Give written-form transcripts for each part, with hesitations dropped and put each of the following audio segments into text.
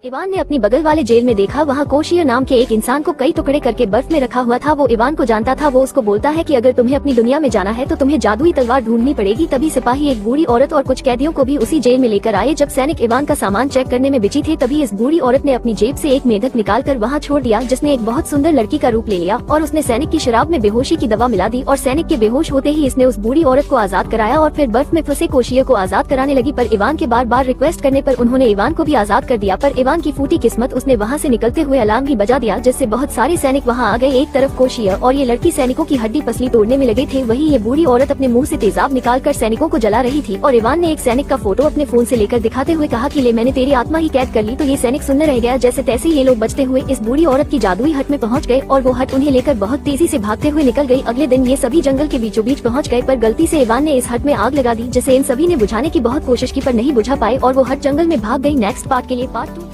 Ivan ने अपनी बगल वाले जेल में देखा, वहाँ कोशिया नाम के एक इंसान को कई टुकड़े करके बर्फ में रखा हुआ था। वो इवान को जानता था। वो उसको बोलता है कि अगर तुम्हें अपनी दुनिया में जाना है तो तुम्हें जादुई तलवार ढूंढनी पड़ेगी। तभी सिपाही एक बूढ़ी औरत और कुछ कैदियों को भी उसी जेल में लेकर आए। जब सैनिक इवान का सामान चेक करने में बिजी थे तभी इस बूढ़ी औरत ने अपनी जेब से एक मेढक निकाल कर वहाँ छोड़ दिया, जिसने एक बहुत सुंदर लड़की का रूप ले लिया और उसने सैनिक की शराब में बेहोशी की दवा मिला दी और सैनिक के बेहोश होते ही इसने उस बूढ़ी औरत को आजाद कराया और फिर बर्फ में फंसे कोशिया को आजाद कराने लगी। पर इवान के बार बार रिक्वेस्ट करने पर उन्होंने इवान को भी आजाद कर दिया। पर इवान की फूटी किस्मत, उसने वहाँ से निकलते हुए अलार्म भी बजा दिया, जिससे बहुत सारे सैनिक वहाँ आ गए। एक तरफ कोशिया और ये लड़की सैनिकों की हड्डी पसली तोड़ने में लगे थे, वहीं ये बूढ़ी औरत अपने मुंह से तेजाब निकालकर सैनिकों को जला रही थी। और इवान ने एक सैनिक का फोटो अपने फोन से लेकर दिखाते हुए कहा कि ले, मैंने तेरी आत्मा ही कैद कर ली। तो ये सैनिक सुनने रह गया। जैसे तैसे ये लोग बचते हुए इस बूढ़ी औरत की जादुई हट में पहुँच गए और वो हट उन्हें लेकर बहुत तेजी से भागते हुए निकल गयी। अगले दिन ये सभी जंगल के बीचों बीच पहुँच गए, पर गलती से इवान ने इस हट में आग लगा दी, जिसे इन सभी ने बुझाने की बहुत कोशिश की पर नहीं बुझा पाए और वो हट जंगल में भाग गयी। नेक्स्ट पार्ट के लिए पार्ट 2।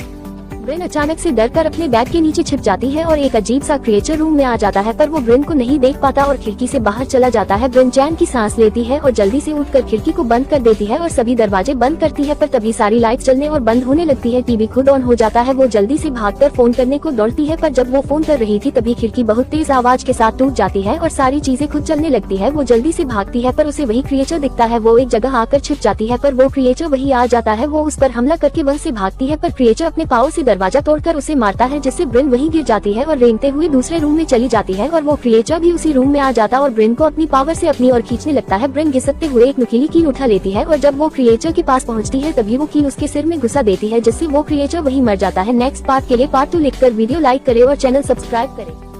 ब्रेन अचानक से डरकर अपने बैग के नीचे छिप जाती है और एक अजीब सा क्रिएचर रूम में आ जाता है, पर वो ब्रेन को नहीं देख पाता और खिड़की से बाहर चला जाता है। ब्रेन चैन की सांस लेती है और जल्दी से उठकर खिड़की को बंद कर देती है और सभी दरवाजे बंद करती है। पर तभी सारी लाइट चलने और बंद होने लगती है। टीवी खुद ऑन हो जाता है। वो जल्दी से भागकर फोन करने को दौड़ती है, पर जब वो फोन कर रही थी तभी खिड़की बहुत तेज आवाज के साथ टूट जाती है और सारी चीजें खुद चलने लगती है। वो जल्दी से भागती है पर उसे वही क्रिएचर दिखता है। वो एक जगह आकर छिप जाती है पर वो क्रिएचर वही आ जाता है। वो उस पर हमला करके वहाँ से भागती है, पर क्रिएचर अपने पाँव से दरवाजा तोड़कर उसे मारता है, जिससे ब्रेन वहीं गिर जाती है और रेंगते हुए दूसरे रूम में चली जाती है। और वो क्रिएचर भी उसी रूम में आ जाता और ब्रेन को अपनी पावर से अपनी ओर खींचने लगता है। ब्रेन घिसकते हुए एक नुकीली कील उठा लेती है और जब वो क्रिएचर के पास पहुंचती है तभी वो कील उसके सिर में घुसा देती है, जिससे वो क्रिएचर वहीं मर जाता है। नेक्स्ट पार्ट के लिए पार्ट 2 लिखकर वीडियो लाइक करें और चैनल सब्सक्राइब करें।